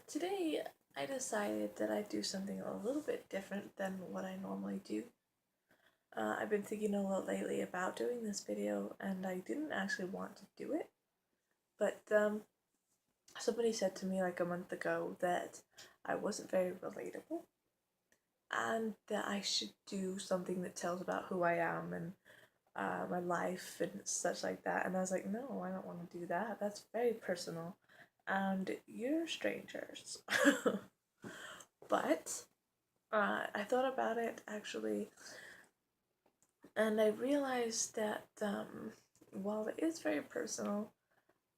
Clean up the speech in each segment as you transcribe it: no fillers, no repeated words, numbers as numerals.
Today I decided that I'd do something a little bit different than what I normally do. I've been thinking a lot lately about doing this video and I didn't actually want to do it, but somebody said to me like a month ago that I wasn't very relatable and that I should do something that tells about who I am and my life and such like that. And I was like, no, I don't want to do that. That's very personal and you're strangers. But I thought about it actually, and I realized that while it is very personal,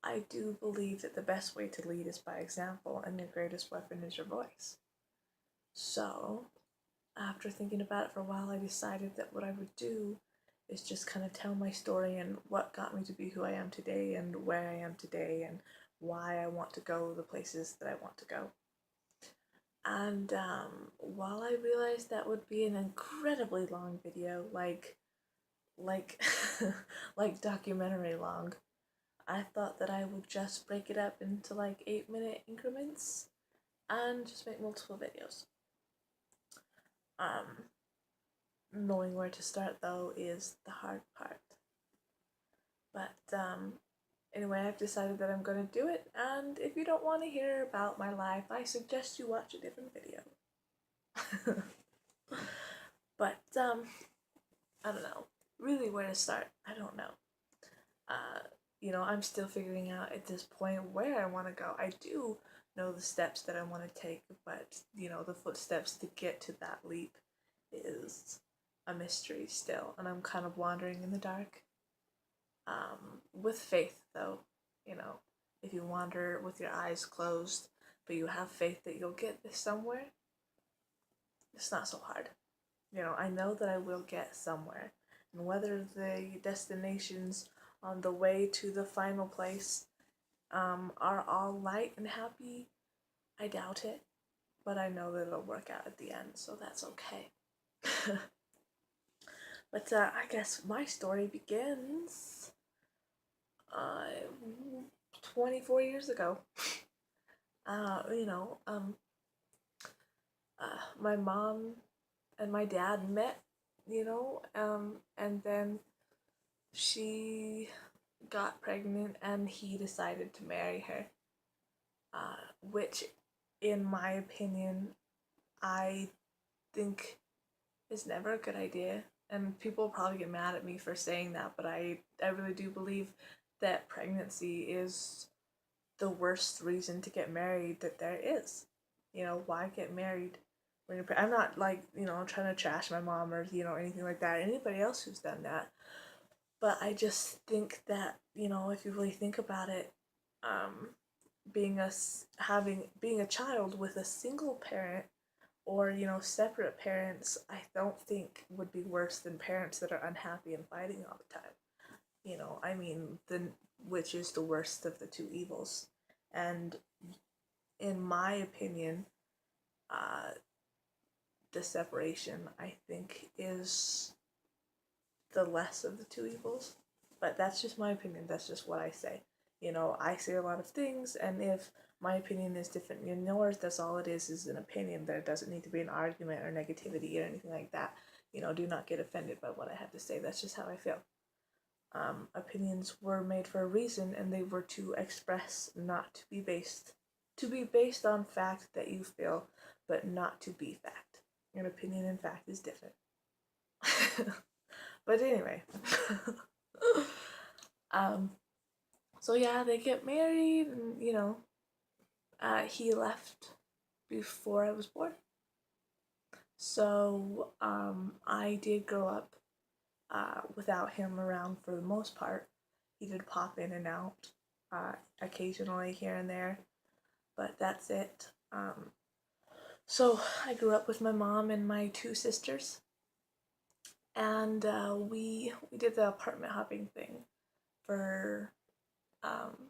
I do believe that the best way to lead is by example, and your greatest weapon is your voice. So, after thinking about it for a while, I decided that what I would do is just kind of tell my story and what got me to be who I am today, and where I am today, and why I want to go the places that I want to go. And while I realized that would be an incredibly long video, like like documentary long, I thought that I would just break it up into like 8-minute increments and just make multiple videos. Um, Knowing where to start though is the hard part. But anyway, I've decided that I'm gonna do it, and if you don't want to hear about my life, I suggest you watch a different video. But I don't know really where to start. I don't know. Uh, I'm still figuring out at this point where I want to go. I do know the steps that I want to take, but the footsteps to get to that leap is a mystery still, and I'm kind of wandering in the dark. With faith, though, if you wander with your eyes closed, but you have faith that you'll get this somewhere, it's not so hard. I know that I will get somewhere, and whether the destinations on the way to the final place are all light and happy, I doubt it, but I know that it'll work out at the end, so that's okay. But I guess my story begins 24 years ago. uh, you know, um, my mom and my dad met, and then she got pregnant and he decided to marry her, which, in my opinion, I think is never a good idea. And people probably get mad at me for saying that, but I really do believe that pregnancy is the worst reason to get married that there is. Why get married when you're I'm not like, trying to trash my mom or, anything like that, anybody else who's done that. But I just think that, if you really think about it, um, being a child with a single parent or separate parents, I don't think would be worse than parents that are unhappy and fighting all the time. I mean, which is the worst of the two evils. And in my opinion, uh, the separation, I think, is the less of the two evils. But that's just my opinion. That's just what I say. I say a lot of things, and if my opinion is different than yours, that's all it is an opinion. There doesn't need to be an argument or negativity or anything like that. Do not get offended by what I have to say. That's just how I feel. Opinions were made for a reason, and they were to express, not to be based on fact that you feel, but not to be fact. An opinion and fact is different. But anyway, so yeah, they get married, and he left before I was born. So I did grow up without him around for the most part. He did pop in and out occasionally here and there, but that's it. So I grew up with my mom and my two sisters, and we did the apartment hopping thing for um,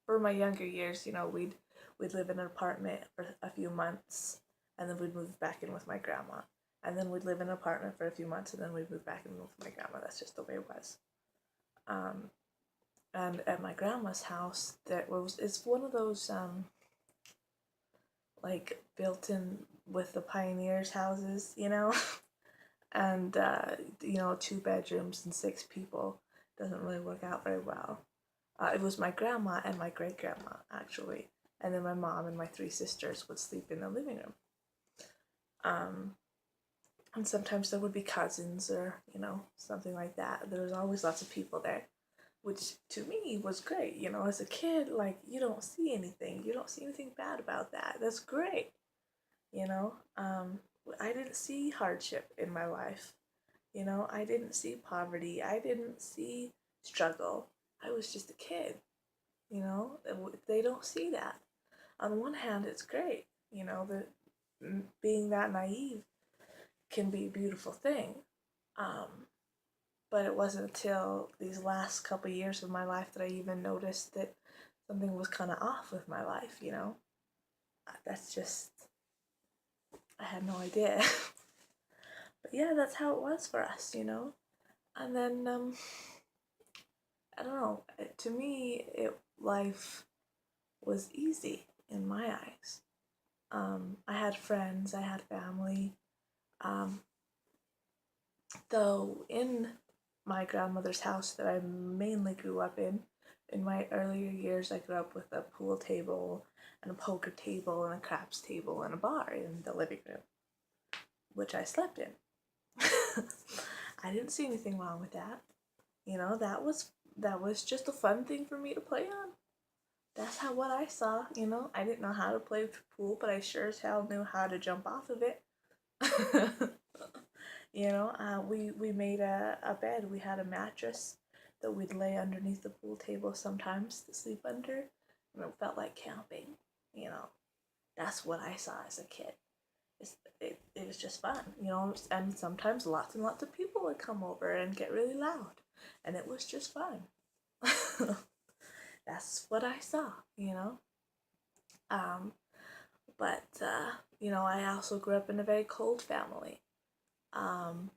for my younger years. We'd live in an apartment for a few months, and then we'd move back in with my grandma, and then we'd live in an apartment for a few months, and then we'd move back in with my grandma. That's just the way it was. And at my grandma's house, it's one of those like built in with the pioneers houses, and 2 bedrooms and 6 people doesn't really work out very well. It was my grandma and my great grandma actually, and then my mom and my 3 sisters would sleep in the living room. Um, and sometimes there would be cousins or something like that. There was always lots of people there, which to me was great. As a kid, like you don't see anything. You don't see anything bad about that. That's great. You know, um, I didn't see hardship in my life. I didn't see poverty. I didn't see struggle. I was just a kid. They don't see that. On one hand, it's great. That being that naive can be a beautiful thing. Um, but it wasn't until these last couple years of my life that I even noticed that something was kind of off with my life. That's just, I had no idea. But yeah, that's how it was for us. And then, I don't know, to me, life was easy in my eyes. I had friends, I had family. Um, though in my grandmother's house that I mainly grew up in my earlier years, I grew up with a pool table and a poker table and a craps table and a bar in the living room, which I slept in. I didn't see anything wrong with that. That was just a fun thing for me to play on. That's what I saw. I didn't know how to play pool, but I sure as hell knew how to jump off of it. We made a bed. We had a mattress that we'd lay underneath the pool table sometimes to sleep under, and it felt like camping. You know, that's what I saw as a kid. It was just fun. And sometimes lots and lots of people would come over and get really loud, and it was just fun. That's what I saw. Um, but I also grew up in a very cold family. Um,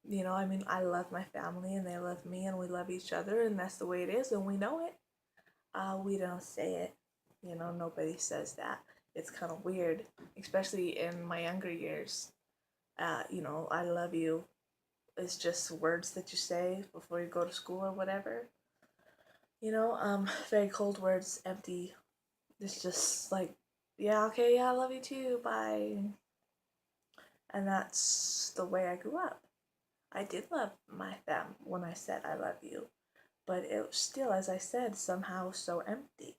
I love my family and they love me and we love each other and that's the way it is and we know it. We don't say it. Nobody says that. It's kind of weird, especially in my younger years. I love you. It's just words that you say before you go to school or whatever. Very cold words, empty. It's just like, yeah, okay, yeah, I love you too, bye. And that's the way I grew up. I did love my fam when I said I love you, but it was still, as I said, somehow so empty.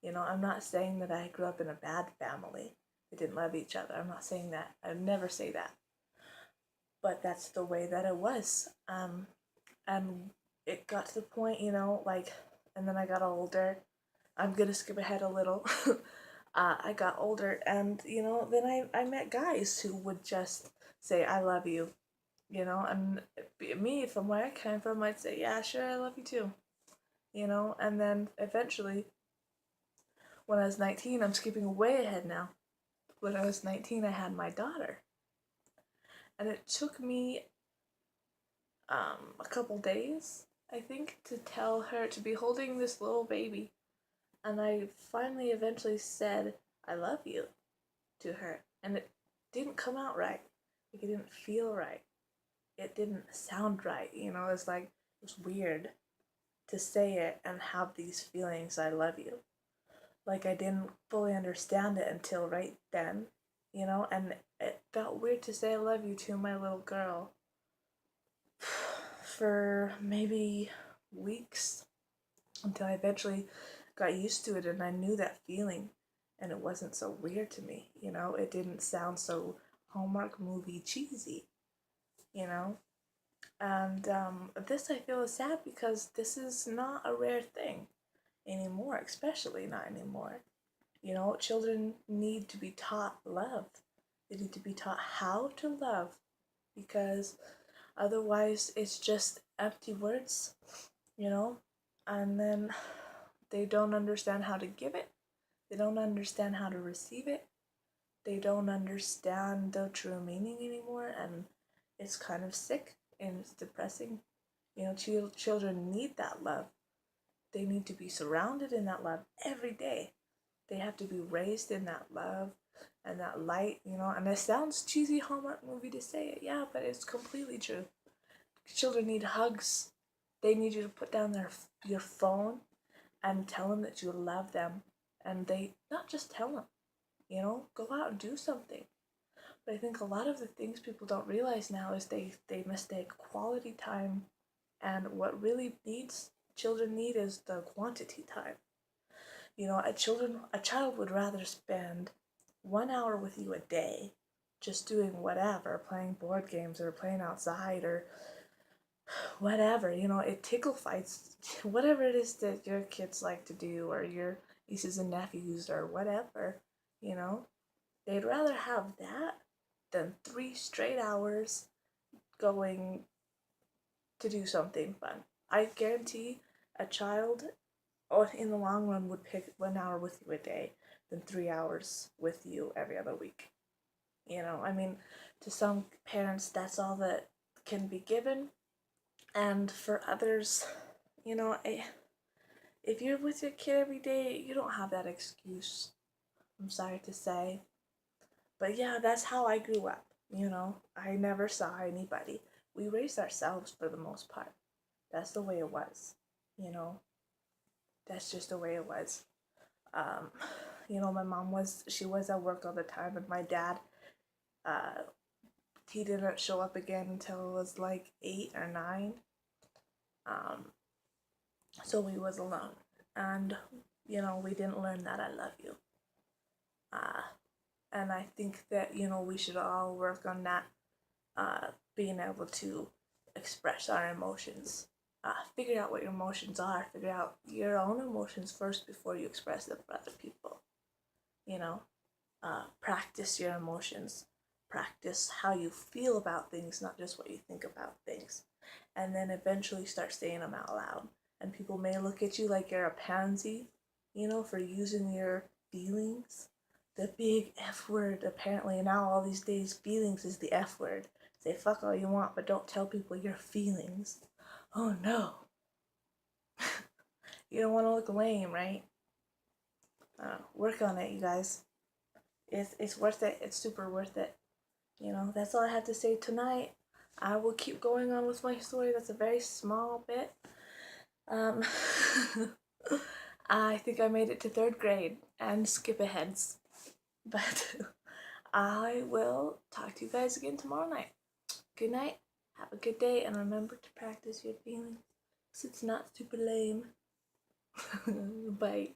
I'm not saying that I grew up in a bad family. They didn't love each other. I'm not saying that. I'd never say that. But that's the way that it was. And it got to the point, like, and then I got older. I'm gonna skip ahead a little. I got older, and then I met guys who would just say I love you, and me from where I came from, I'd say yeah, sure, I love you too, and then eventually, when I was 19, I'm skipping way ahead now. When I was 19, I had my daughter, and it took me a couple days, I think, to tell her to be holding this little baby, and I finally eventually said I love you to her, and it didn't come out right. Like, it didn't feel right. It didn't sound right. It's like, it was weird to say it and have these feelings, I love you. Like, I didn't fully understand it until right then, and it felt weird to say I love you to my little girl for maybe weeks until I eventually got used to it and I knew that feeling and it wasn't so weird to me. It didn't sound so Hallmark movie cheesy, you know? And this I feel is sad because this is not a rare thing anymore, especially not anymore. Children need to be taught love. They need to be taught how to love because otherwise it's just empty words, you know? And then they don't understand how to give it. They don't understand how to receive it. They don't understand the true meaning anymore, and it's kind of sick and it's depressing. Children need that love. they need to be surrounded in that love every day. They have to be raised in that love and that light, you know. And it sounds cheesy Hallmark movie to say it, yeah, but it's completely true. Children need hugs. They need you to put down your phone and tell them that you love them. And they, not just tell them, you know, go out and do something. But I think a lot of the things people don't realize now is they mistake quality time, and what really needs children need is the quantity time. You know, a child would rather spend 1 hour with you a day just doing whatever, playing board games or playing outside or whatever, you know, it tickle fights, whatever it is that your kids like to do, or your nieces and nephews, or whatever, you know, they'd rather have that than 3 straight hours going to do something fun. I guarantee a child, or in the long run, would pick 1 hour with you a day than 3 hours with you every other week. You know, I mean, to some parents, that's all that can be given, and for others, you know, if you're with your kid every day, you don't have that excuse. I'm sorry to say. But yeah, that's how I grew up. You know, I never saw anybody. We raised ourselves for the most part. That's the way it was. You know, that's just the way it was. Um, you know, my mom she was at work all the time, and my dad, uh, he didn't show up again until it was like 8 or 9. Um, so we was alone, and you know, we didn't learn that I love you. Uh, and I think that, you know, we should all work on that, being able to express our emotions. Figure out what your emotions are. Figure out your own emotions first before you express them for other people. You know, practice your emotions. Practice how you feel about things, not just what you think about things. And then eventually start saying them out loud. And people may look at you like you're a pansy, you know, for using your feelings. The big F word, apparently now all these days, feelings is the F word. Say fuck all you want, but don't tell people your feelings. Oh no. You don't want to look lame, right? Work on it, you guys. It's worth it. It's super worth it. You know, that's all I have to say tonight. I will keep going on with my story. That's a very small bit. Um, I think I made it to 3rd grade and skip aheads. But I will talk to you guys again tomorrow night. Good night. Have a good day, and remember to practice your feelings, 'cause it's not super lame. Bye.